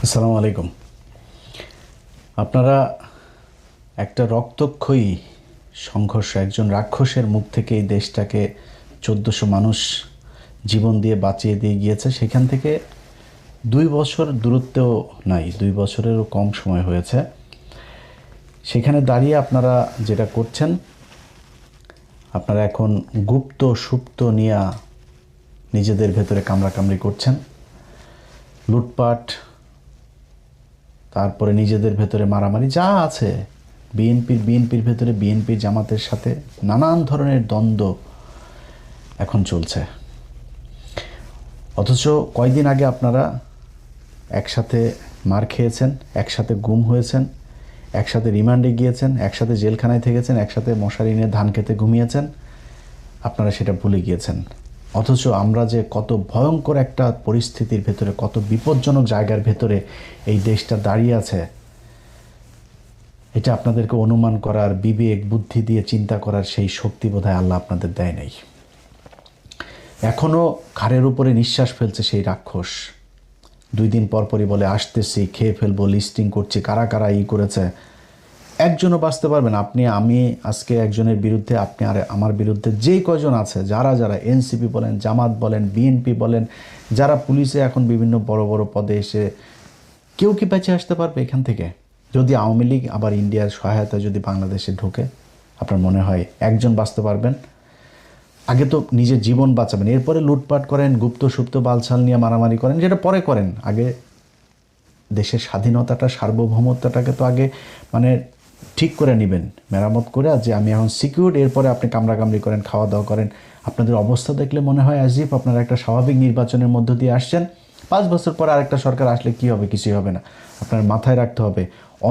আসসালামু আলাইকুম। আপনারা একটা রক্তক্ষয়ী সংঘর্ষ, একজন রাক্ষসের মুখ থেকে এই দেশটাকে ১৪০০ মানুষ জীবন দিয়ে বাঁচিয়ে দিয়ে গিয়েছে। সেখান থেকে ২ বছর দূরত্বেও নাই, ২ বছরেরও কম সময় হয়েছে। সেখানে দাঁড়িয়ে আপনারা যেটা করছেন, আপনারা এখন গুপ্ত সুপ্ত নিয়ে নিজেদের ভেতরে কামড়াকামড়ি করছেন, লুটপাট, তারপরে নিজেদের ভেতরে মারামারি যা আছে, বিএনপির ভেতরে বিএনপির জামাতের সাথে নানান ধরনের দ্বন্দ্ব এখন চলছে। অথচ কয়দিন আগে আপনারা একসাথে মার খেয়েছেন, একসাথে গুম হয়েছেন, একসাথে রিমান্ডে গিয়েছেন, একসাথে জেলখানায় থেকেছেন, একসাথে মশারি নিয়ে ধান খেতে ঘুমিয়েছেন। আপনারা সেটা ভুলে গিয়েছেন। অথচ আমরা যে কত ভয়ঙ্কর একটা পরিস্থিতির ভেতরে, কত বিপজ্জনক জায়গার ভেতরে এই দেশটা দাঁড়িয়ে আছে, এটা আপনাদেরকে অনুমান করার, বিবেক বুদ্ধি দিয়ে চিন্তা করার সেই শক্তি বোধহয় আল্লাহ আপনাদের দেয় নাই। এখনও ঘাড়ের উপরে নিঃশ্বাস ফেলছে সেই রাক্ষস। 2 দিন পরপরই বলে আসতেছি, খেয়ে ফেলবো, লিস্টিং করছি, কারা কারা করেছে। একজনও বাঁচতে পারবেন। আমি আজকে একজনের বিরুদ্ধে, আপনি আর আমার বিরুদ্ধে যে কয়জন আছে, যারা এনসিপি বলেন, জামাত বলেন, বিএনপি বলেন, যারা পুলিশে এখন বিভিন্ন বড় বড় পদে এসে, কেউ কি বেঁচে আসতে পারবে এখান থেকে? যদি আওয়ামী লীগ আবার ইন্ডিয়ার সহায়তা যদি বাংলাদেশে ঢোকে, আপনার মনে হয় একজন বাঁচতে পারবেন? আগে তো নিজের জীবন বাঁচাবেন, এরপরে লুটপাট করেন, গুপ্ত সুপ্ত বালছাল নিয়ে মারামারি করেন, যেটা পরে করেন। আগে দেশের স্বাধীনতাটা, সার্বভৌমত্বটাকে তো আগে ঠিক করে নেবেন, মেরামত করে, যে আমি এখন সিকিউর, এরপরে আপনি কামড়াকামড়ি করেন, খাওয়া দাওয়া করেন। আপনাদের অবস্থা দেখলে মনে হয় অ্যাজ ইফ আপনারা একটা স্বাভাবিক নির্বাচনের মধ্য দিয়ে আসছেন। 5 বছর পর আরেকটা সরকার আসলে কি হবে? কিছুই হবে না। আপনার মাথায় রাখতে হবে,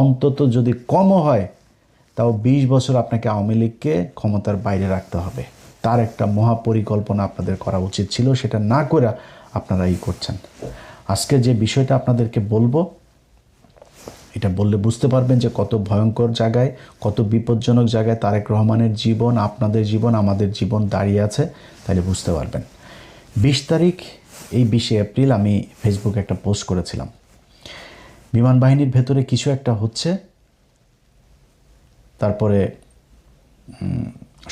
অন্তত যদি কমও হয়, তাও 20 বছর আপনাকে আওয়ামী লীগকে ক্ষমতার বাইরে রাখতে হবে। তার একটা মহাপরিকল্পনা আপনাদের করা উচিত ছিল, সেটা না করে আপনারা করছেন। আজকে যে বিষয়টা আপনাদেরকে বলবো, এটা বললে বুঝতে পারবেন যে কত ভয়ঙ্কর জায়গায়, কত বিপজ্জনক জায়গায় তারেক রহমানের জীবন, আপনাদের জীবন, আমাদের জীবন দাঁড়িয়ে আছে। তাহলে বুঝতে পারবেন। 20 তারিখ, এই 20 এপ্রিল আমি ফেসবুকে একটা পোস্ট করেছিলাম, বিমান বাহিনীর ভেতরে কিছু একটা হচ্ছে, তারপরে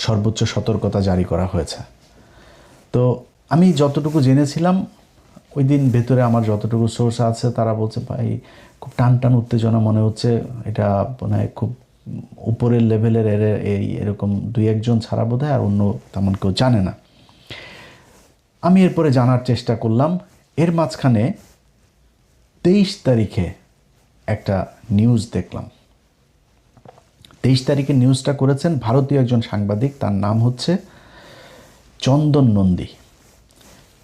সর্বোচ্চ সতর্কতা জারি করা হয়েছে। তো আমি যতটুকু জেনেছিলাম, ওই দিন ভেতরে আমার যতটুকু সোর্স আছে, তারা বলছে ভাই খুব টান টান উত্তেজনা মনে হচ্ছে, এটা মনে হয় খুব উপরের লেভেলের, এরকম 2-1 জন ছাড়া বোধ হয় আর অন্য তেমন কেউ জানে না। আমি এরপরে জানার চেষ্টা করলাম। এর মাঝখানে 23 তারিখে একটা নিউজ দেখলাম। 23 তারিখে নিউজটা করেছেন ভারতীয় একজন সাংবাদিক, তার নাম হচ্ছে চন্দন নন্দী।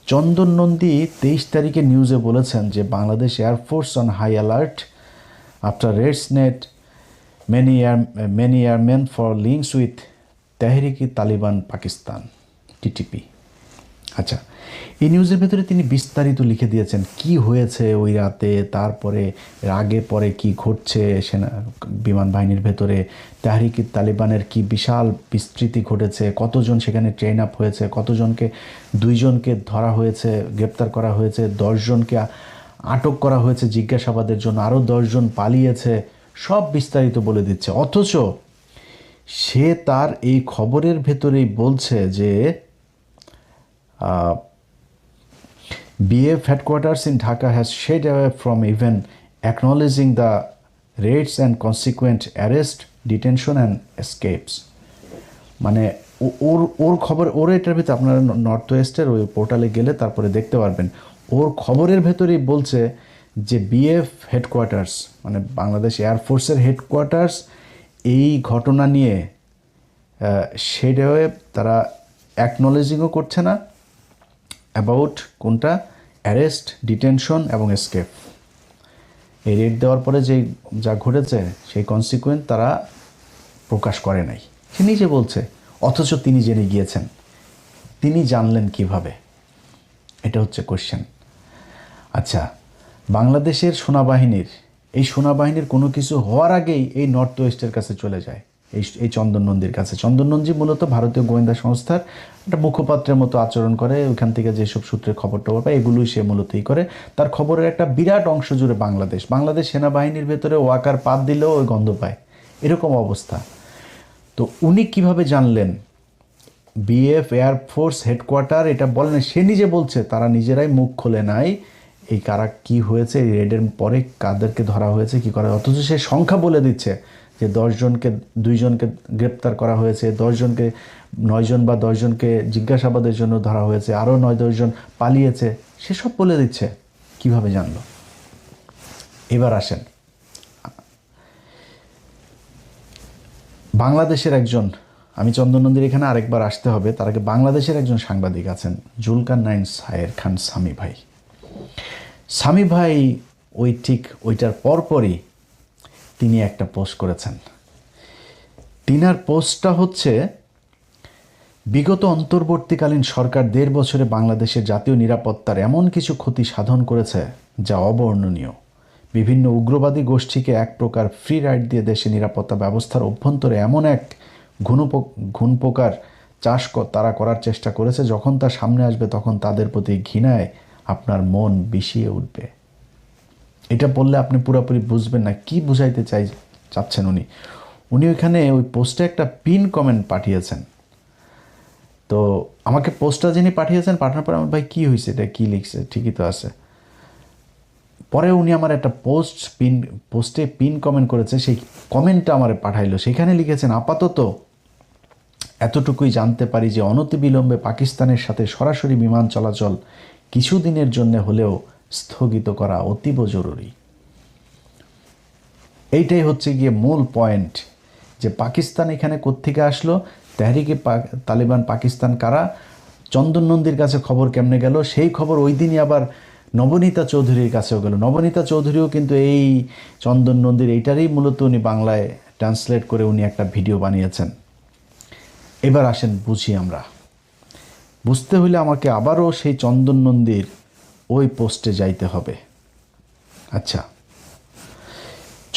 চন্দন নন্দী 23 তারিখে নিউজে বলেছেন যে Bangladesh air force on high alert after raids net many airman for links with Tehrik-i Taliban Pakistan, TTP. আচ্ছা, এই নিউজের ভেতরে তিনি বিস্তারিত লিখে দিয়েছেন কি হয়েছে ওই রাতে, তারপরে এর আগে পরে কি ঘটছে, সেনা বিমান বাহিনীর ভেতরে তেহরিকি তালিবানের কি বিশাল বিস্তৃতি ঘটেছে, কতজন সেখানে ট্রেন আপ হয়েছে, কতজনকে, 2 জনকে ধরা হয়েছে, গ্রেপ্তার করা হয়েছে, 10 জনকে আটক করা হয়েছে জিজ্ঞাসাবাদের জন্য, আরও 10 জন পালিয়েছে, সব বিস্তারিত বলে দিচ্ছে। অথচ সে তার এই খবরের ভেতরেই বলছে যে BF headquarters in Dhaka has shied away from even acknowledging the raids and consequent arrest, detention and escapes. মানে ওর খবর, ওর এটার ভিতরে আপনারা নর্থ ওয়েস্টের ওই পোর্টালে গেলে তারপরে দেখতে পারবেন, ওর খবরের ভেতরেই বলছে যে BF হেডকোয়ার্টার্স, মানে বাংলাদেশ এয়ারফোর্সের হেডকোয়ার্টার্স, এই ঘটনা নিয়ে শেড হয়ে তারা অ্যাকনোলেজিংও করছে না অ্যাবাউট কোনটা, অ্যারেস্ট, ডিটেনশন এবং এসকেপ। এই রেড দেওয়ার পরে যা ঘটেছে সেই কনসিকুয়েন্ট তারা প্রকাশ করে নাই, সে নিজে বলছে। অথচ তিনি জেনে গিয়েছেন। তিনি জানলেন কিভাবে? এটা হচ্ছে কোশ্চেন। আচ্ছা, বাংলাদেশের সেনাবাহিনীর, এই সেনাবাহিনীর কোনো কিছু হওয়ার আগেই এই নর্থ ওয়েস্টের কাছে চলে যায়। এই চন্দন নন্দীর কাছে। চন্দন নন্দী মূলত ভারতীয় গোয়েন্দা সংস্থার একটা মুখপাত্রের মতো আচরণ করে, ওইখান থেকে যেসব সূত্রে খবর টবর পায় এগুলোই সে মূলতই করে। তার খবরের একটা বিরাট অংশ জুড়ে বাংলাদেশ সেনাবাহিনীর ভেতরে ওয়াকার পাত দিলেও ওই গন্ধ পায়, এরকম অবস্থা। তো উনি কিভাবে জানলেন? বিএফ এয়ারফোর্স হেডকোয়ার্টার এটা বলেন, সে নিজে বলছে তারা নিজেরাই মুখ খোলে নাই এই কারা কি হয়েছে, এই রেডের পরে কাদেরকে ধরা হয়েছে কি করা, অথচ সে সংখ্যা বলে দিচ্ছে যে 10 জনকে 2 জনকে গ্রেপ্তার করা হয়েছে, 10 জনকে 9 জন বা 10 জনকে জিজ্ঞাসাবাদের জন্য ধরা হয়েছে, আরও 9-10 জন পালিয়েছে, সেসব বলে দিচ্ছে। কিভাবে জানলো? এবার আসেন, বাংলাদেশের একজন, আমি চন্দন নন্দীর এখানে আরেকবার আসতে হবে, তার আগে বাংলাদেশের একজন সাংবাদিক আছেন জুলকারনাইন সায়ের খান সামি ভাই। সামি ভাই ঠিক ওইটার পরপরই তিনি একটা পোস্ট করেছেন। তিনার পোস্টটা হচ্ছে, বিগত অন্তর্বর্তীকালীন সরকার 1.5 বছরে বাংলাদেশের জাতীয় নিরাপত্তার এমন কিছু ক্ষতি সাধন করেছে যা অবর্ণনীয়। বিভিন্ন উগ্রবাদী গোষ্ঠীকে এক প্রকার ফ্রি রাইড দিয়ে দেশে নিরাপত্তা ব্যবস্থার অভ্যন্তরে এমন এক ঘুণপোকার চাষ তারা করার চেষ্টা করেছে, যখন তা সামনে আসবে তখন তাদের প্রতি ঘৃণায় আপনার মন বিষিয়ে উঠবে। এটা বললে আপনি পুরোপুরি বুঝবেন না কি বুঝাইতে চাচ্ছেন উনি। ওইখানে ওই পোস্টে একটা পিন কমেন্ট পাঠিয়েছেন। তো আমাকে পোস্টটা যিনি পাঠিয়েছেন, পাঠানোর পরে আমার ভাই কী হয়েছে, এটা কী লিখছে, ঠিকই তো আছে। পরে উনি আমার একটা পোস্টে পিন কমেন্ট করেছে, সেই কমেন্টটা আমার পাঠাইলো। সেখানে লিখেছেন, আপাতত এতটুকুই জানতে পারি যে অনতিবিলম্বে পাকিস্তানের সাথে সরাসরি বিমান চলাচল কিছুদিনের জন্য হলেও স্থগিত করা অতীব জরুরি। এইটাই হচ্ছে গিয়ে মূল পয়েন্ট, যে পাকিস্তান এখানে কোত্থেকে আসলো, তেহরিকে তালিবান পাকিস্তান কারা, চন্দন নন্দীর কাছে খবর কেমনে গেল, সেই খবর ওই দিনই আবার নবনীতা চৌধুরীর কাছেও গেল। নবনীতা চৌধুরীও কিন্তু এই চন্দন নন্দীর এইটারই মূলত উনি বাংলায় ট্রান্সলেট করে উনি একটা ভিডিও বানিয়েছেন। এবার আসেন বুঝি আমরা। বুঝতে হলে আমাকে আবারও সেই চন্দন নন্দীর ওই পোস্টে যাইতে হবে। আচ্ছা,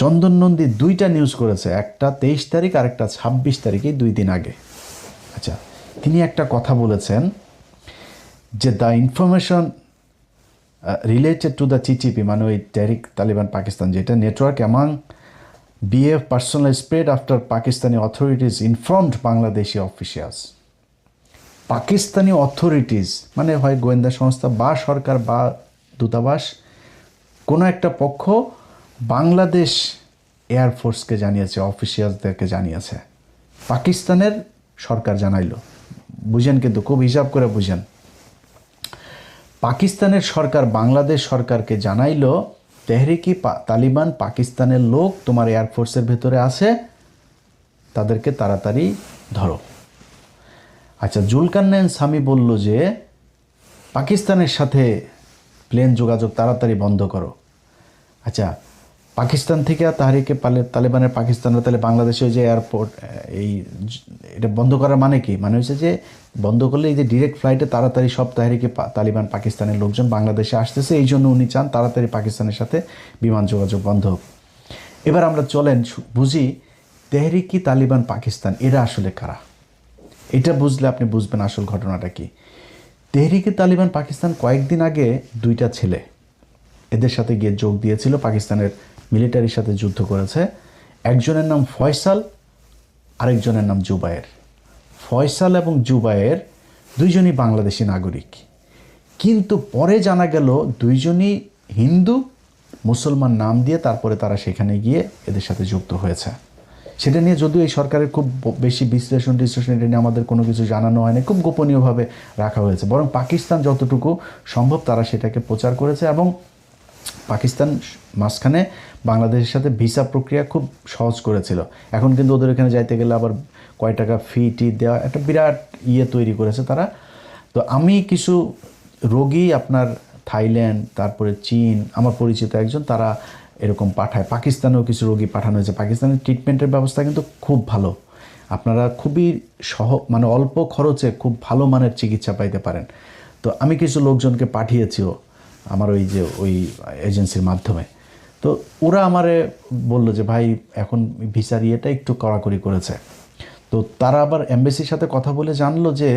চন্দন নন্দী 2টা নিউজ করেছে, একটা 23 তারিখ আর একটা 26 তারিখে, 2 দিন আগে। আচ্ছা, তিনি একটা কথা বলেছেন যে the information related to the TTP, মানে ওই তেহরিক তালিবান পাকিস্তান, যেটা network among BF personal spread after Pakistani authorities informed Bangladeshi officials. Pakistani authorities মানে হয় গোয়েন্দা সংস্থা বা সরকার বা দূতাবাস, কোনো একটা পক্ষ বাংলাদেশ এয়ারফোর্সকে জানিয়েছে, অফিসিয়ালসদেরকে জানিয়েছে, পাকিস্তানের সরকার জানাইলো। বুঝেন, কিন্তু খুব হিসাব করে বুঝেন। পাকিস্তানের সরকার বাংলাদেশ সরকারকে জানাইলো, তেহরিকি তালিবান পাকিস্তানের লোক তোমার এয়ারফোর্সের ভেতরে আছে, তাদেরকে তাড়াতাড়ি ধরো। আচ্ছা, জুলকারনাইন সামি বলল যে পাকিস্তানের সাথে প্লেন যোগাযোগ তাড়াতাড়ি বন্ধ করো। আচ্ছা, পাকিস্তান থেকে তাহরিকে তালিবানের পাকিস্তানরা তাহলে বাংলাদেশে যে এয়ারপোর্ট এটা বন্ধ করার মানে কি? মানে হচ্ছে যে বন্ধ করলে এই যে ডিরেক্ট ফ্লাইটে তাড়াতাড়ি সব তাহরিকে তালিবান পাকিস্তানের লোকজন বাংলাদেশে আসতেছে, এই জন্য উনি চান তাড়াতাড়ি পাকিস্তানের সাথে বিমান যোগাযোগ বন্ধ হোক। এবার আমরা চলেন বুঝি তেহরিকি তালিবান পাকিস্তান এরা আসলে কারা। এটা বুঝলে আপনি বুঝবেন আসল ঘটনাটা কি। তেহরিকি তালিবান পাকিস্তান কয়েকদিন আগে 2টা ছেলে এদের সাথে গিয়ে যোগ দিয়েছিল, পাকিস্তানের মিলিটারির সাথে যুদ্ধ করেছে। একজনের নাম ফয়সাল, আরেকজনের নাম জুবায়ের। ফয়সাল এবং জুবায়ের দুইজনই বাংলাদেশি নাগরিক, কিন্তু পরে জানা গেল দুইজনই হিন্দু মুসলমান নাম দিয়ে তারপরে তারা সেখানে গিয়ে এদের সাথে যুক্ত হয়েছে। সেটা নিয়ে যদিও এই সরকারের খুব বেশি বিশ্লেষণ এটা নিয়ে আমাদের কোনো কিছু জানানো হয়নি, খুব গোপনীয়ভাবে রাখা হয়েছে। বরং পাকিস্তান যতটুকু সম্ভব তারা সেটাকে প্রচার করেছে, এবং পাকিস্তান মাঝখানে বাংলাদেশের সাথে ভিসা প্রক্রিয়া খুব সহজ করেছিল। এখন কিন্তু ওদের এখানে যাইতে গেলে আবার কয় টাকা ফি দেওয়া একটা বিরাট তৈরি করেছে তারা। তো আমি কিছু রোগী আপনার থাইল্যান্ড, তারপরে চীন, আমার পরিচিত একজন, তারা এরকম পাঠায়। পাকিস্তানেও কিছু রোগী পাঠানো হয়েছে। পাকিস্তানের ট্রিটমেন্টের ব্যবস্থা কিন্তু খুব ভালো, আপনারা খুবই মানে অল্প খরচে খুব ভালো মানের চিকিৎসা পাইতে পারেন। তো আমি কিছু লোকজনকে পাঠিয়েছিও আমার ওই এজেন্সির মাধ্যমে। তো ওরা আমারে বলল যে ভাই এখন ভিসার ইয়েটা একটু কড়াকড়ি করেছে। তো তারা আবার এমবেসির সাথে কথা বলে জানলো যে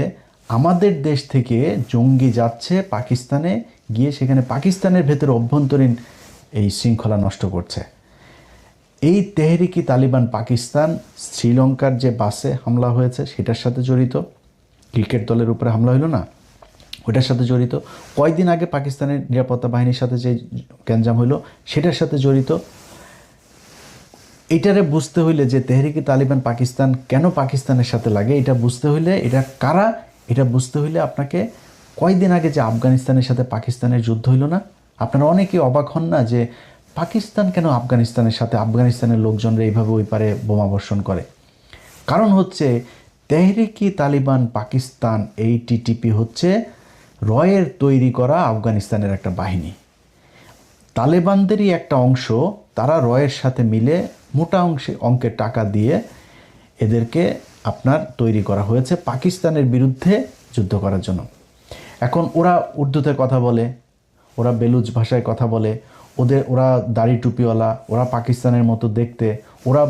আমাদের দেশ থেকে জঙ্গি যাচ্ছে পাকিস্তানে, গিয়ে সেখানে পাকিস্তানের ভেতরে অভ্যন্তরীণ এই শৃঙ্খলা নষ্ট করছে। এই তেহরিকি তালিবান পাকিস্তান শ্রীলঙ্কার যে বাসে হামলা হয়েছে সেটার সাথে জড়িত, ক্রিকেট দলের উপরে হামলা হলো না, ওটার সাথে জড়িত। কয়েকদিন আগে পাকিস্তানের নিরাপত্তা বাহিনীর সাথে যে গ্যাঞ্জাম হইলো সেটার সাথে জড়িত। এইটারে বুঝতে হইলে যে তেহরিকি তালিবান পাকিস্তান কেন পাকিস্তানের সাথে লাগে, এটা বুঝতে হইলে এটা কারা, এটা বুঝতে হইলে আপনাকে কয়েকদিন আগে যে আফগানিস্তানের সাথে পাকিস্তানের যুদ্ধ হইল না, আপনারা অনেকেই অবাক হন না যে পাকিস্তান কেন আফগানিস্তানের সাথে, আফগানিস্তানের লোকজনরা এইভাবে ওই পারে বোমা বর্ষণ করে। কারণ হচ্ছে তেহরিকি তালিবান পাকিস্তান, এই টিটিপি হচ্ছে রয়ের তৈরি করা আফগানিস্তানের একটা বাহিনী। তালেবানদেরই একটা অংশ, তারা রয়ের সাথে মিলে মোটা অঙ্কের টাকা দিয়ে এদেরকে আপনার তৈরি করা হয়েছে পাকিস্তানের বিরুদ্ধে যুদ্ধ করার জন্য। এখন ওরা উর্দুতে কথা বলে, ওরা বেলুচ ভাষায় কথা বলে, ওরা দাড়ি টুপিওয়ালা, ওরা পাকিস্তানের মতো দেখতে। ওরা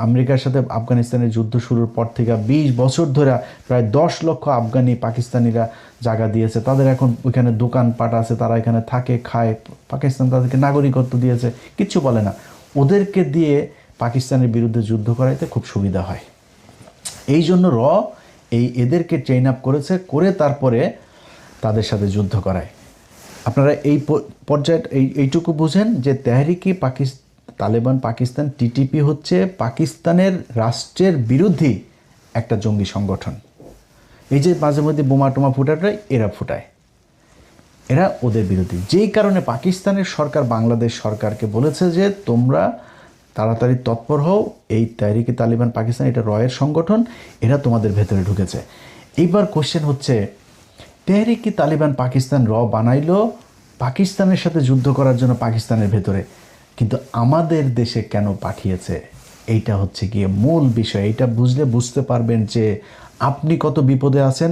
আমেরিকার সাথে আফগানিস্তানের যুদ্ধ শুরুর পর থেকে 20 বছর ধরে প্রায় 10 লক্ষ আফগানি পাকিস্তানিরা জায়গা দিয়েছে, তাদের এখন ওইখানে দোকানপাট আছে, তারা এখানে থাকে খায়, পাকিস্তান তাদেরকে নাগরিকত্ব দিয়েছে, কিচ্ছু বলে না। ওদেরকে দিয়ে পাকিস্তানের বিরুদ্ধে যুদ্ধ করাইতে খুব সুবিধা হয়। এই জন্য এদেরকে ট্রেন আপ করেছে, করে তারপরে তাদের সাথে যুদ্ধ করায়। আপনারা এই পর্যায়ে এইটুকু বুঝেন যে তেহরিকি তালেবান পাকিস্তান টিটিপি হচ্ছে পাকিস্তানের রাষ্ট্রের বিরোধী একটা জঙ্গি সংগঠন। এই যে মাঝে মধ্যে বোমা টোমা ফুটাটাই এরা ফুটায়, এরা ওদের বিরোধী। যেই কারণে পাকিস্তানের সরকার বাংলাদেশ সরকারকে বলেছে যে তোমরা তাড়াতাড়ি তৎপর হও, এই তেহরিকি তালিবান পাকিস্তান এটা রয়ের সংগঠন, এরা তোমাদের ভেতরে ঢুকেছে। এইবার কোশ্চেন হচ্ছে তেহরিকি তালিবান পাকিস্তান বানাইলো পাকিস্তানের সাথে যুদ্ধ করার জন্য পাকিস্তানের ভেতরে, কিন্তু আমাদের দেশে কেন পাঠিয়েছে? এইটা হচ্ছে গিয়ে মূল বিষয়। এইটা বুঝতে পারবেন যে আপনি কত বিপদে আছেন,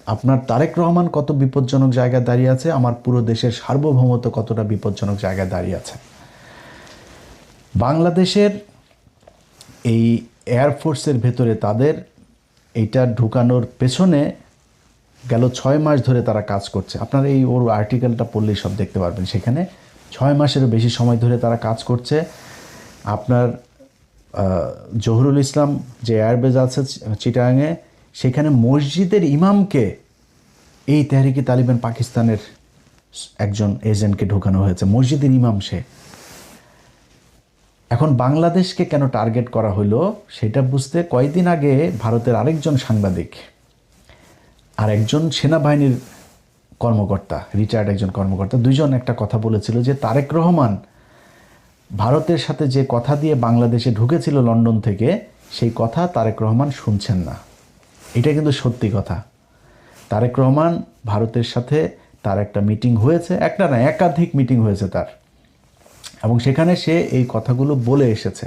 আপনার তারেক রহমান কত বিপজ্জনক জায়গায় দাঁড়িয়ে আছে, আমার পুরো দেশের সার্বভৌমত্ব কতটা বিপজ্জনক জায়গায় দাঁড়িয়ে আছে। বাংলাদেশের এই এয়ারফোর্সের ভেতরে তাদের এইটা ঢুকানোর পেছনে গেল 6 মাস ধরে তারা কাজ করছে। আপনারা এই ওর আর্টিকেলটা পড়লেই সব দেখতে পারবেন। সেখানে 6 মাসেরও বেশি সময় ধরে তারা কাজ করছে। আপনার জহুরুল ইসলাম যে এয়ারবেজ আছে চিটাগাংয়ে, সেখানে মসজিদের ইমামকে এই তেহরিকি তালিবান পাকিস্তানের একজন এজেন্টকে ঢোকানো হয়েছে, মসজিদের ইমাম সে। এখন বাংলাদেশকে কেন টার্গেট করা হলো সেটা বুঝতে কয়েকদিন আগে ভারতের আরেকজন সাংবাদিক আর একজন সেনাবাহিনীর কর্মকর্তা, রিটায়ার্ড একজন কর্মকর্তা, দুইজন একটা কথা বলেছিল যে তারেক রহমান ভারতের সাথে যে কথা দিয়ে বাংলাদেশে ঢুকেছিল লন্ডন থেকে, সেই কথা তারেক রহমান শুনছেন না। এটা কিন্তু সত্যি কথা। তারেক রহমান ভারতের সাথে তার একটা মিটিং হয়েছে, একটা না একাধিক মিটিং হয়েছে তার, এবং সেখানে সে এই কথাগুলো বলে এসেছে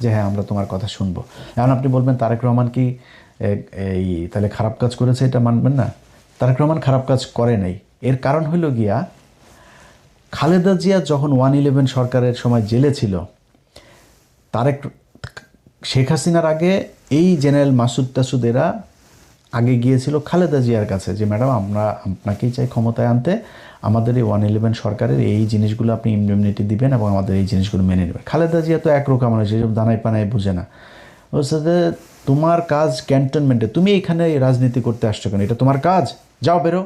যে হ্যাঁ আমরা তোমার কথা শুনবো। এখন আপনি বলবেন তারেক রহমান কি এই তাহলে খারাপ কাজ করেছে, এটা মানবেন না? তারেক রহমান খারাপ কাজ করে নাই। এর কারণ হলো গিয়া খালেদা জিয়া যখন 111 সরকারের সময় জেলে ছিল, শেখ হাসিনার আগে এই জেনারেল মাসুদ টাসুদ এরা আগে গিয়েছিল খালেদা জিয়ার কাছে যে ম্যাডাম আমরা আপনাকেই চাই ক্ষমতায় আনতে, আমাদের এই 111 সরকারের এই জিনিসগুলো আপনি ইমডিউনিটি দিবেন এবং আমাদের এই জিনিসগুলো মেনে নেবেন। খালেদা জিয়া তো একরকম মানুষ, এসব দানায় পানায় বুঝে না। বলছে যে তোমার কাজ ক্যান্টনমেন্টে, তুমি এখানে রাজনীতি করতে আসছো কেন? এটা তোমার কাজ, যাও বেরো,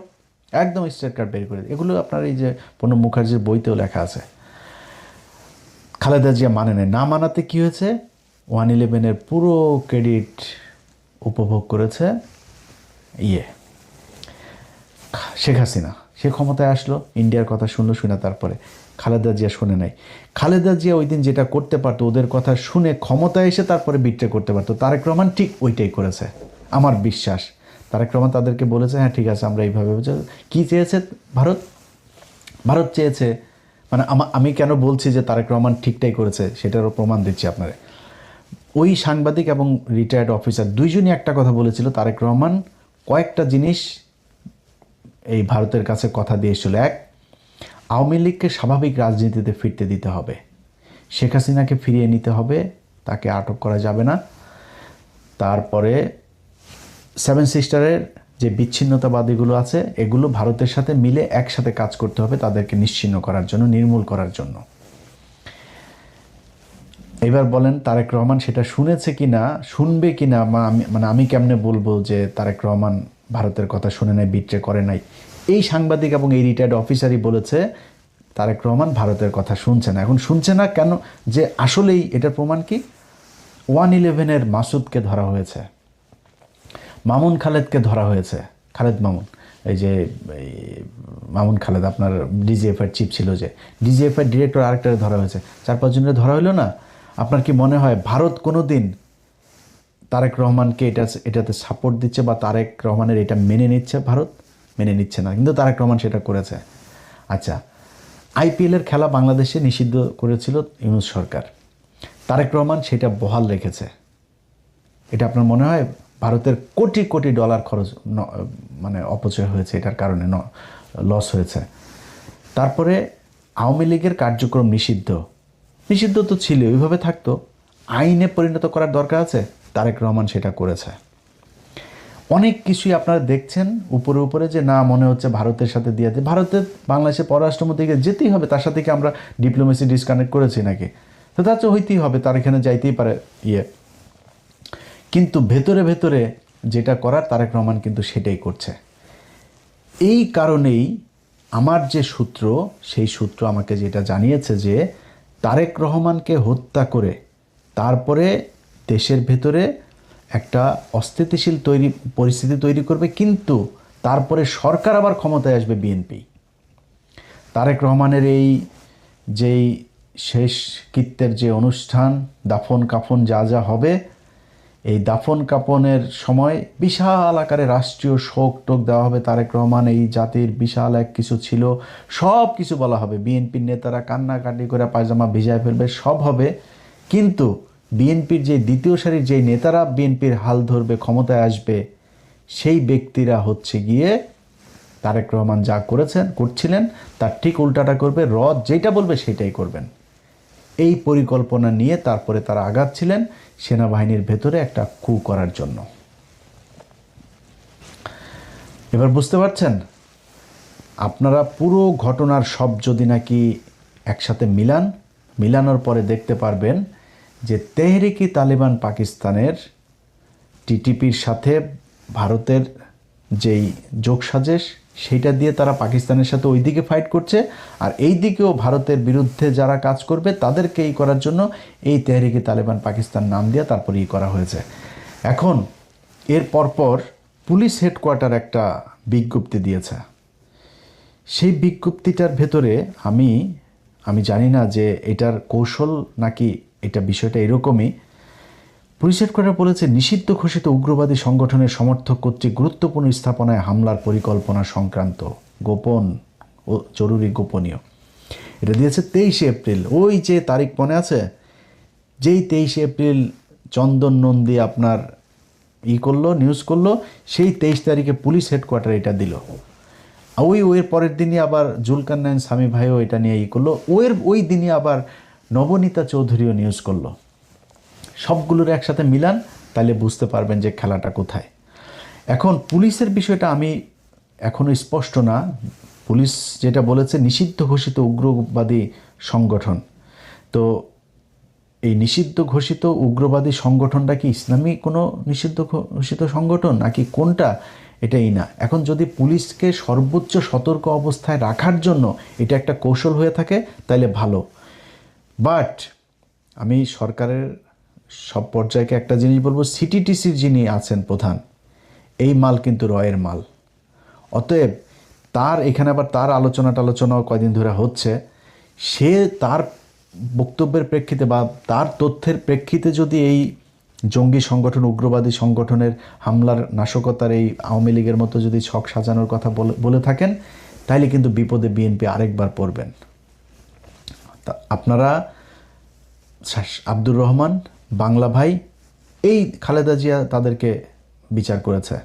একদম স্ট্রেট কার্ড বের করে। এগুলো আপনার এই যে প্রণব মুখার্জির বইতেও লেখা আছে। খালেদা জিয়া মানে নেই, না মানাতে কী হয়েছে, 111 পুরো ক্রেডিট উপভোগ করেছে শেখ হাসিনা। সে ক্ষমতায় আসলো, ইন্ডিয়ার কথা শুনলো, শুনে তারপরে খালেদা জিয়া শুনে নাই। খালেদা জিয়া ওই দিন যেটা করতে পারতো, ওদের কথা শুনে ক্ষমতায় এসে তারপরে বিট্রে করতে পারতো। তারেক রহমান ঠিক ওইটাই করেছে আমার বিশ্বাস। তারেক রহমান তাদেরকে বলেছে হ্যাঁ ঠিক আছে আমরা এইভাবে, কী চেয়েছে ভারত চেয়েছে, মানে আমি কেন বলছি যে তারেক রহমান ঠিকটাই করেছে সেটারও প্রমাণ দিচ্ছি আপনারা। ওই সাংবাদিক এবং রিটায়ার্ড অফিসার দুইজনই একটা কথা বলেছিল, তারেক রহমান কয়েকটা জিনিস এই ভারতের কাছে কথা দিয়েছিল। এক, আওয়ামী লীগকে স্বাভাবিক রাজনীতিতে ফিরতে দিতে হবে, শেখ হাসিনাকে ফিরিয়ে নিতে হবে, তাকে আটক করা যাবে না। তারপরে সেভেন সিস্টারের যে বিচ্ছিন্নতাবাদীগুলো আছে এগুলো ভারতের সাথে মিলে একসাথে কাজ করতে হবে তাদেরকে নিশ্চিহ্ন করার জন্য, নির্মূল করার জন্য। এবার বলেন তারেক রহমান সেটা শুনেছে কি না, শুনবে কি না, আমি কেমনে বলবো যে তারেক রহমান ভারতের কথা শুনে নাই, বিট্রে করে নাই? এই সাংবাদিক এবং এই রিটায়ার্ড অফিসারই বলেছে তারেক রহমান ভারতের কথা শুনছে না। এখন শুনছে না কেন, যে আসলেই এটার প্রমাণ কি? 111-এর মাসুদকে ধরা হয়েছে, মামুন খালেদকে ধরা হয়েছে, খালেদ মামুন, এই যে মামুন খালেদ আপনার ডিজিএফআই চিফ ছিল, যে ডিজিএফআই ডিরেক্টর আরেকটারে ধরা হয়েছে, 4-5 জনের ধরা হইলো না? আপনার কি মনে হয় ভারত কোনো দিন তারেক রহমানকে এটাতে সাপোর্ট দিচ্ছে বা তারেক রহমানের এটা মেনে নিচ্ছে? ভারত মেনে নিচ্ছে না, কিন্তু তারেক রহমান সেটা করেছে। আচ্ছা, আইপিএলের খেলা বাংলাদেশে নিষিদ্ধ করেছিল ইউনূস সরকার, তারেক রহমান সেটা বহাল রেখেছে। এটা আপনার মনে হয় ভারতের কোটি কোটি ডলার খরচ অপচয় হয়েছে, এটার কারণে লস হয়েছে? তারপরে আওয়ামী লীগের কার্যক্রম নিষিদ্ধ তো ছিল, ওইভাবে থাকতো, আইনে পরিণত করার দরকার আছে, তারেক রহমান সেটা করেছে। অনেক কিছুই আপনারা দেখছেন উপরে উপরে যে না মনে হচ্ছে ভারতের সাথে দিয়ে, ভারতের বাংলাদেশের পররাষ্ট্রমন্ত্রীকে যেতেই হবে, তার সাথে কি আমরা ডিপ্লোমেসি ডিসকানেক্ট করেছি নাকি? তো তার তো হইতেই হবে, তার এখানে যাইতেই পারে কিন্তু ভেতরে ভেতরে যেটা করার তারেক রহমান কিন্তু সেটাই করছে। এই কারণেই আমার যে সূত্র, সেই সূত্র আমাকে যেটা জানিয়েছে যে তারেক রহমানকে হত্যা করে তারপরে দেশের ভেতরে একটা অস্থিতিশীল পরিস্থিতি তৈরি করবে, কিন্তু তারপরে সরকার আবার ক্ষমতায় আসবে বিএনপি। তারেক রহমানের এই যেই শেষ কৃত্যের যে অনুষ্ঠান, দাফন কাফন যা যা হবে, এই দাফন কাফনের সময় বিশাল আকারে রাষ্ট্রীয় শোক টোক দেওয়া হবে। তারেক রহমান এই জাতির বিশাল এক কিছু ছিল, সব কিছু বলা হবে। বিএনপির নেতারা কান্নাকাটি করে পায়জামা ভিজায় ফেলবে, সব হবে। কিন্তু বিএনপির যে দ্বিতীয় সারির যেই নেতারা বিএনপির হাল ধরবে, ক্ষমতায় আসবে, সেই ব্যক্তিরা হচ্ছে গিয়ে তারেক রহমান যা করছিলেন তার ঠিক উল্টাটা করবে, যেটা বলবে সেটাই করবেন। এই পরিকল্পনা নিয়ে তারপরে তারা আগাচ্ছিলেন সেনাবাহিনীর ভেতরে একটা কু করার জন্য। এবার বুঝতে পারছেন? আপনারা পুরো ঘটনার সব যদি নাকি একসাথে মিলানোর পরে দেখতে পারবেন যে তেহরিকি তালিবান পাকিস্তানের টিটিপির সাথে ভারতের যেই যোগসাজেশ, সেইটা দিয়ে তারা পাকিস্তানের সাথে ওই দিকে ফাইট করছে, আর এই দিকেও ভারতের বিরুদ্ধে যারা কাজ করবে তাদেরকে এই করার জন্য এই তেহরিকি তালিবান পাকিস্তান নাম দিয়ে তারপরে করা হয়েছে। এখন এর পরপর পুলিশ হেডকোয়ার্টার একটা বিজ্ঞপ্তি দিয়েছে। সেই বিজ্ঞপ্তিটার ভেতরে আমি জানি না যে এটার কৌশল নাকি এটা বিষয়টা এরকমই। পুলিশ হেডকোয়ার্টার বলেছে, নিষিদ্ধ ঘোষিত উগ্রবাদী সংগঠনের সমর্থক কর্তৃক গুরুত্বপূর্ণ স্থাপনায় হামলার পরিকল্পনা সংক্রান্ত গোপন ও জরুরি গোপনীয়। এটা দিয়েছে 23 এপ্রিল। ওই যে তারিখ মনে আছে, যেই 23 এপ্রিল চন্দন নন্দী আপনার নিউজ করলো, সেই 23 তারিখে পুলিশ হেডকোয়ার্টার এটা দিল। ওর পরের দিনই আবার জুলকারনাইন স্বামী ভাইও এটা নিয়ে করলো। ওই দিনই আবার নবনীতা চৌধুরীও নিউজ করলো। সবগুলোর একসাথে মিলান, তাহলে বুঝতে পারবেন যে খেলাটা কোথায়। এখন পুলিশের বিষয়টা আমি এখনও স্পষ্ট না। পুলিশ যেটা বলেছে নিষিদ্ধ ঘোষিত উগ্রবাদী সংগঠন, তো এই নিষিদ্ধ ঘোষিত উগ্রবাদী সংগঠনটা কি ইসলামী কোনো নিষিদ্ধ ঘোষিত সংগঠন নাকি কোনটা, এটাই না। এখন যদি পুলিশকে সর্বোচ্চ সতর্ক অবস্থায় রাখার জন্য এটা একটা কৌশল হয়ে থাকে তাহলে ভালো। বাট আমি সরকারের সব পর্যায়কে একটা জিনিস বলবো, সিটিটিসির যিনি আছেন প্রধান, এই মাল কিন্তু রয়ের মাল। অতএব তার এখানে আবার তার আলোচনাও কয়দিন ধরে হচ্ছে, সে তার বক্তব্যের প্রেক্ষিতে বা তার তথ্যের প্রেক্ষিতে যদি এই জঙ্গি সংগঠন, উগ্রবাদী সংগঠনের হামলার নাশকতার এই আওয়ামী লীগের মতো যদি ছক সাজানোর কথা বলে থাকেন, তাহলে কিন্তু বিপদে বিএনপি আরেকবার পড়বেন। তা আপনারা আব্দুর রহমান, বাংলা ভাই, এই খালেদা জিয়া তাদেরকে বিচার করেছে,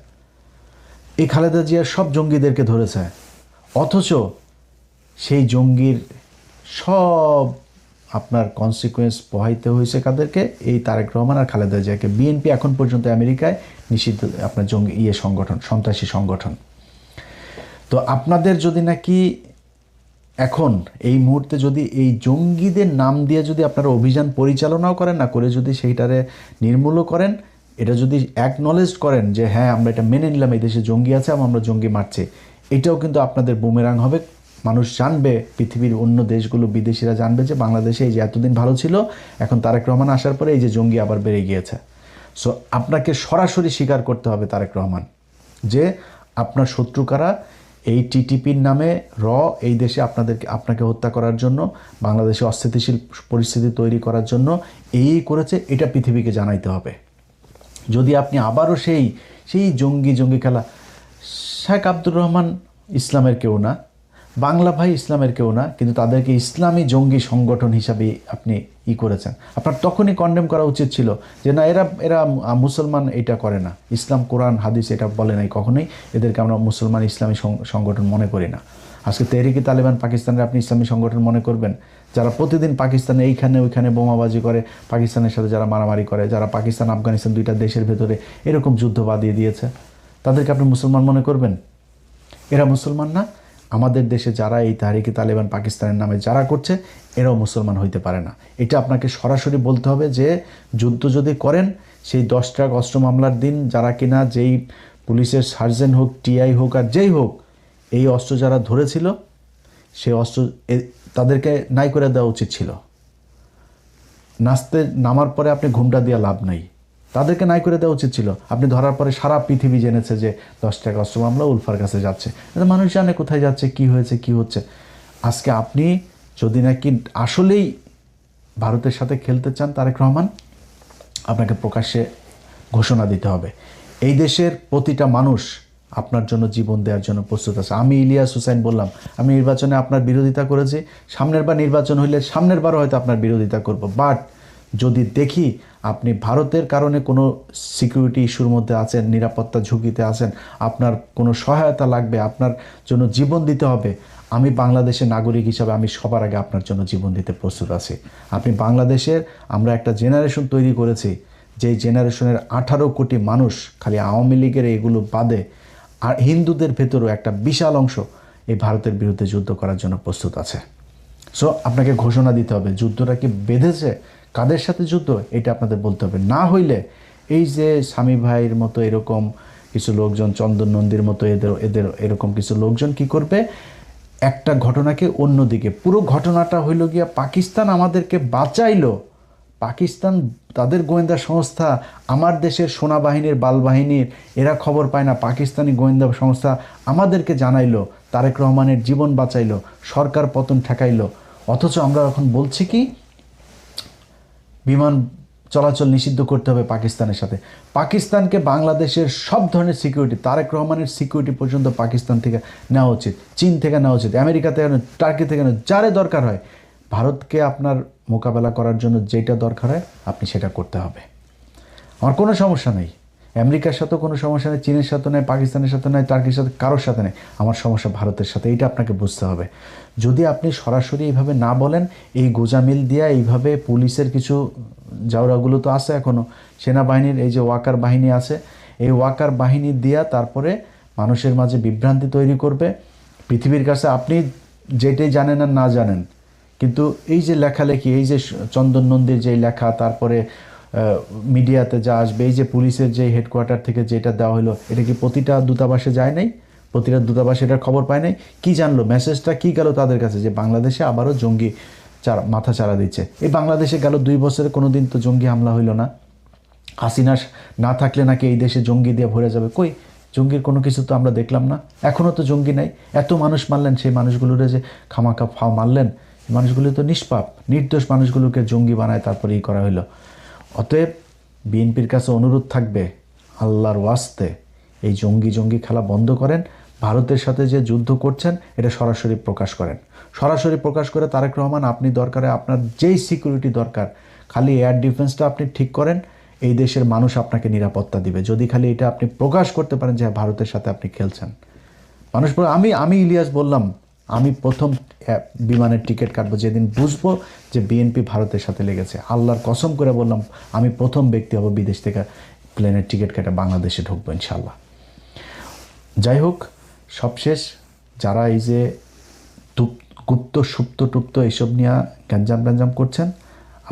এই খালেদা জিয়ার সব জঙ্গিদেরকে ধরেছে, অথচ সেই জঙ্গির সব আপনার কনসিকুয়েন্স পোহাইতে হয়েছে কাদেরকে? এই তারেক রহমান আর খালেদা জিয়াকে। বিএনপি এখন পর্যন্ত আমেরিকায় নিষিদ্ধ আপনার জঙ্গি সংগঠন, সন্ত্রাসী সংগঠন। তো আপনাদের যদি নাকি এখন এই মুহূর্তে যদি এই জঙ্গিদের নাম দিয়ে যদি আপনারা অভিযান পরিচালনাও করেন, না করে যদি সেইটারে নির্মূলও করেন, এটা যদি অ্যাকনলেজ করেন যে হ্যাঁ আমরা এটা মেনে নিলাম এই দেশে জঙ্গি আছে এবং আমরা জঙ্গি মারছি, এটাও কিন্তু আপনাদের বুমেরাং হবে। মানুষ জানবে, পৃথিবীর অন্য দেশগুলো, বিদেশিরা জানবে যে বাংলাদেশে এই যে এতদিন ভালো ছিল, এখন তারেক রহমান আসার পরে এই যে জঙ্গি আবার বেড়ে গিয়েছে। সো আপনাকে সরাসরি স্বীকার করতে হবে তারেক রহমান যে আপনার শত্রু কারা। এই টিটিপির নামে এই দেশে আপনাকে হত্যা করার জন্য, বাংলাদেশে অস্থিতিশীল পরিস্থিতি তৈরি করার জন্য এই করেছে, এটা পৃথিবীকে জানাইতে হবে। যদি আপনি আবারও সেই জঙ্গি খেলা, শেখ আব্দুর রহমান ইসলামের কেউ না, বাংলা ভাই ইসলামের কেউ না, কিন্তু তাদেরকে ইসলামী জঙ্গি সংগঠন হিসাবে আপনি করেছেন। আপনার তখনই কন্ডেম করা উচিত ছিল যে না, এরা মুসলমান, এটা করে না, ইসলাম কোরআন হাদিস এটা বলে নাই কখনোই, এদেরকে আমরা মুসলমান ইসলামী সংগঠন মনে করি না। আজকে তেহরিকে তালেবান পাকিস্তানের আপনি ইসলামী সংগঠন মনে করবেন? যারা প্রতিদিন পাকিস্তানে এইখানে ওইখানে বোমাবাজি করে, পাকিস্তানের সাথে যারা মারামারি করে, যারা পাকিস্তান আফগানিস্তান দুইটা দেশের ভেতরে এরকম যুদ্ধ বাঁধিয়ে দিয়েছে, তাদেরকে আপনি মুসলমান মনে করবেন? এরা মুসলমান না। আমাদের দেশে যারা এই তাহরিকে তালেবান পাকিস্তানের নামে যারা করছে, এরাও মুসলমান হইতে পারে না। এটা আপনাকে সরাসরি বলতে হবে যে যুদ্ধ যদি করেন, সেই 10 ট্রাক অস্ত্র মামলার দিন যারা কিনা, যেই পুলিশের সার্জেন্ট হোক, টিআই হোক আর যেই হোক, এই অস্ত্র যারা ধরেছিল, সেই অস্ত্র তাদেরকে নাই করে দেওয়া উচিত ছিল। নামার পরে আপনি ঘুমটা দিয়ে লাভ নাই, তাদেরকে নাই করে দেওয়া উচিত ছিল। আপনি ধরার পরে সারা পৃথিবী জেনেছে যে 10 টাকা অস্ত্র মামলা উলফার কাছে যাচ্ছে, মানুষ জানে কোথায় যাচ্ছে, কি হয়েছে, কি হচ্ছে। আজকে আপনি যদি নাকি আসলেই ভারতের সাথে খেলতে চান তারেক রহমান, আপনাকে প্রকাশ্যে ঘোষণা দিতে হবে এই দেশের প্রতিটা মানুষ আপনার জন্য জীবন দেওয়ার জন্য প্রস্তুত আছে। আমি ইলিয়াস হুসাইন বললাম, আমি নির্বাচনে আপনার বিরোধিতা করেছি, সামনের বার নির্বাচন হইলে সামনের বারও হয়তো আপনার বিরোধিতা করব। বাট যদি দেখি আপনি ভারতের কারণে কোনো সিকিউরিটি ইস্যুর মধ্যে আছেন, নিরাপত্তা ঝুঁকিতে আছেন, আপনার কোনো সহায়তা লাগবে, আপনার জন্য জীবন দিতে হবে, আমি বাংলাদেশের নাগরিক হিসাবে আমি সবার আগে আপনার জন্য জীবন দিতে প্রস্তুত আছি। আপনি বাংলাদেশের, আমরা একটা জেনারেশন তৈরি করেছি, যেই জেনারেশনের 18 কোটি মানুষ, খালি আওয়ামী লীগের এগুলো বাদে আর হিন্দুদের ভেতরেও একটা বিশাল অংশ এই ভারতের বিরুদ্ধে যুদ্ধ করার জন্য প্রস্তুত আছে। সো আপনাকে ঘোষণা দিতে হবে যুদ্ধটা কি বেঁধেছে, কাদের সাথে যুদ্ধ, এটা আপনাদের বলতে হবে। না হইলে এই যে স্বামী ভাইয়ের মতো এরকম কিছু লোকজন, চন্দন নন্দীর মতো এদের এরকম কিছু লোকজন কি করবে, একটা ঘটনাকে অন্যদিকে, পুরো ঘটনাটা হইল গিয়া পাকিস্তান আমাদেরকে বাঁচাইলো, পাকিস্তান তাদের গোয়েন্দা সংস্থা আমার দেশের সেনাবাহিনীর বালবাহিনীর এরা খবর পায় না, পাকিস্তানি গোয়েন্দা সংস্থা আমাদেরকে জানাইলো, তারেক রহমানের জীবন বাঁচাইলো, সরকার পতন ঠেকাইলো। অথচ আমরা এখন বলছি কি বিমান চলাচল নিষিদ্ধ করতে হবে পাকিস্তানের সাথে। পাকিস্তানকে বাংলাদেশের সব ধরনের সিকিউরিটি, তারেক রহমানের সিকিউরিটি পর্যন্ত পাকিস্তান থেকে নেওয়া উচিত, চীন থেকে নেওয়া উচিত, আমেরিকা থেকে, টার্কি থেকে, যারে দরকার হয়। ভারতকে আপনার মোকাবেলা করার জন্য যেটা দরকার হয় আপনি সেটা করতে হবে। আমার কোনো সমস্যা নেই, আমেরিকার সাথেও কোনো সমস্যা নেই, চীনের সাথে নেই, পাকিস্তানের সাথে নেই, টার্কির সাথে, কারোর সাথে নেই। আমার সমস্যা ভারতের সাথে, এইটা আপনাকে বুঝতে হবে। যদি আপনি সরাসরি এইভাবে না বলেন, এই গোজামিল দিয়া এইভাবে পুলিশের কিছু জাউরাগুলো তো আছে এখনও, সেনাবাহিনীর এই যে ওয়াকার বাহিনী আছে, এই ওয়াকার বাহিনী দিয়া তারপরে মানুষের মাঝে বিভ্রান্তি তৈরি করবে। পৃথিবীর কাছে আপনি যেটাই জানেন আর না জানেন, কিন্তু এই যে লেখালেখি, এই যে চন্দন নন্দীর যেই লেখা, তারপরে মিডিয়াতে যা আসবে, এই যে পুলিশের যে হেডকোয়ার্টার থেকে যেটা দেওয়া হলো, এটা কি প্রতিটা দূতাবাসে যায় নাই? প্রতিটা দূতাবাসে এটার খবর পায় নাই? কি জানলো, মেসেজটা কি গেল তাদের কাছে যে বাংলাদেশে আবারও জঙ্গি মাথা চারা দিচ্ছে? এই বাংলাদেশে গেল 2 বছরে কোনো দিন তো জঙ্গি হামলা হইল না। হাসিনা না থাকলে নাকি এই দেশে জঙ্গি দিয়ে ভরে যাবে, কই জঙ্গির কোনো কিছু তো আমরা দেখলাম না, এখনও তো জঙ্গি নাই। এত মানুষ মারলেন, সেই মানুষগুলোরে যে খামাখা ফাও মারলেন, এই মানুষগুলো তো নিষ্পাপ, নির্দোষ মানুষগুলোকে জঙ্গি বানায় তারপরে করা হইলো। অতএব বিএনপির কাছে অনুরোধ থাকবে, আল্লাহর ওয়াস্তে এই জঙ্গি খেলা বন্ধ করেন। ভারতের সাথে যে যুদ্ধ করছেন এটা সরাসরি প্রকাশ করেন, সরাসরি প্রকাশ করে তারেক রহমান আপনি দরকারে আপনার যেই সিকিউরিটি দরকার, খালি এয়ার ডিফেন্সটা আপনি ঠিক করেন, এই দেশের মানুষ আপনাকে নিরাপত্তা দিবে। যদি খালি এটা আপনি প্রকাশ করতে পারেন যে ভারতের সাথে আপনি খেলছেন, মানুষ আমি ইলিয়াস বললাম, আমি প্রথম বিমানের টিকিট কাটবো যেদিন বুঝবো যে বিএনপি ভারতের সাথে লেগেছে। আল্লাহর কসম করে বললাম, আমি প্রথম ব্যক্তি হব বিদেশ থেকে প্লেনের টিকিট কেটে বাংলাদেশে ঢুকবো ইনশাল্লাহ। যাই হোক, সবশেষ যারা এই যে গুপ্ত সুপ্ত টুপ্ত এইসব নিয়ে গ্যাঞ্জাম করছেন,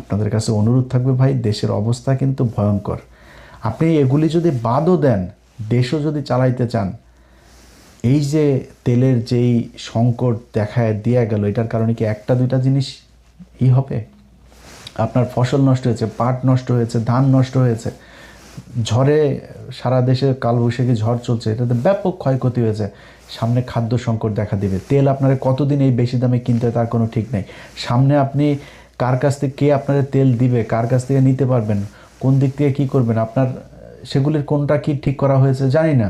আপনাদের কাছে অনুরোধ থাকবে ভাই, দেশের অবস্থা কিন্তু ভয়ঙ্কর। আপনি এগুলি যদি বাদও দেন, দেশও যদি চালাইতে চান, এই যে তেলের যেই সংকট দেখায় দিয়ে গেল, এটার কারণে কি একটা দুইটা জিনিস হবে? আপনার ফসল নষ্ট হয়েছে, পাট নষ্ট হয়েছে, ধান নষ্ট হয়েছে, ঝড়ে সারা দেশে কালবৈশাখী ঝড় চলছে, এটাতে ব্যাপক ক্ষয়ক্ষতি হয়েছে। সামনে খাদ্য সংকট দেখা দিবে। তেল আপনারা কতদিন এই বেশি দামে কিনতে হয় তার কোনো ঠিক নেই। সামনে আপনি কার কাছ থেকে কে আপনাদের তেল দিবে, কার কাছ থেকে নিতে পারবেন, কোন দিক থেকে কী করবেন, আপনার সেগুলির কোনটা কি ঠিক করা হয়েছে জানি না।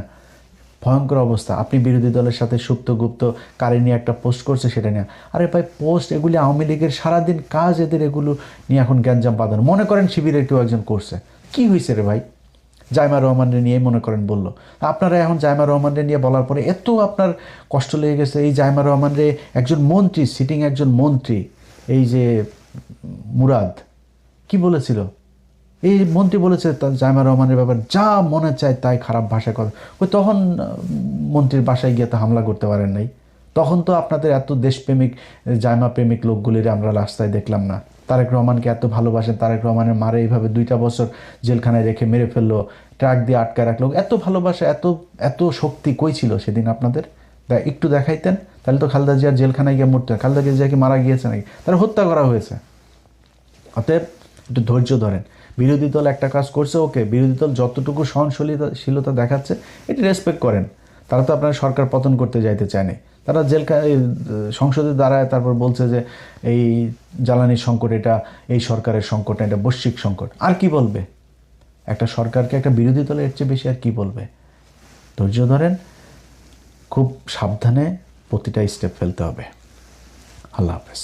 ভয়ঙ্কর অবস্থা। আপনি বিরোধী দলের সাথে সুপ্ত গুপ্ত কারে নিয়ে একটা পোস্ট করছে, সেটা নিয়ে, আরে ভাই পোস্ট এগুলি আওয়ামী লীগের সারাদিন কাজ, এদের এগুলো নিয়ে এখন গ্যাঞ্জাম বাঁধানো। মনে করেন শিবিরের কেউ একজন করছে, কি হয়েছে রে ভাই? জাইমা রহমানরে নিয়ে মনে করেন বললো, আপনারা এখন জাইমা রহমানরে নিয়ে বলার পরে এত আপনার কষ্ট লেগে গেছে। এই জাইমা রহমানরে একজন মন্ত্রী, সিটিং একজন মন্ত্রী, এই যে মুরাদ কি বলেছিল, এই মন্ত্রী বলেছে জাইমা রহমানের ব্যাপারে যা মনে চায় তাই খারাপ ভাষা করে। ওই তখন মন্ত্রীর বাসায় গিয়ে তো হামলা করতে পারেন নাই? তখন তো আপনাদের এত দেশপ্রেমিক জাইমা প্রেমিক লোকগুলির আমরা রাস্তায় দেখলাম না। তারেক রহমানকে এত ভালোবাসেন, তারেক রহমানের মারে এইভাবে 2টা বছর জেলখানায় রেখে মেরে ফেললো, ট্রাক দিয়ে আটকায় রাখলো। এত ভালোবাসা, এত শক্তি কই ছিল সেদিন আপনাদের? একটু দেখাইতেন, তাহলে তো খালেদা জিয়ার জেলখানায় গিয়ে মরতে হয়। খালেদা জিয়া কি মারা গিয়েছে নাকি? তারা হত্যা করা হয়েছে। অতএব একটু ধৈর্য ধরেন। বিরোধী দল একটা কাজ করছে, ওকে, বিরোধী দল যতটুকু সহনশীলতা দেখাচ্ছে এটি রেসপেক্ট করেন। তারা তো আপনার সরকার পতন করতে যাইতে চায়নি। তারা সংসদে দাঁড়ায় তারপর বলছে যে এই জ্বালানির সংকট এটা এই সরকারের সংকট না, এটা বৈশ্বিক সংকট। আর কি বলবে একটা সরকারকে? একটা বিরোধী দলের এর চেয়ে বেশি আর কি বলবে? ধৈর্য ধরেন, খুব সাবধানে প্রতিটা স্টেপ ফেলতে হবে। আল্লাহ হাফেজ।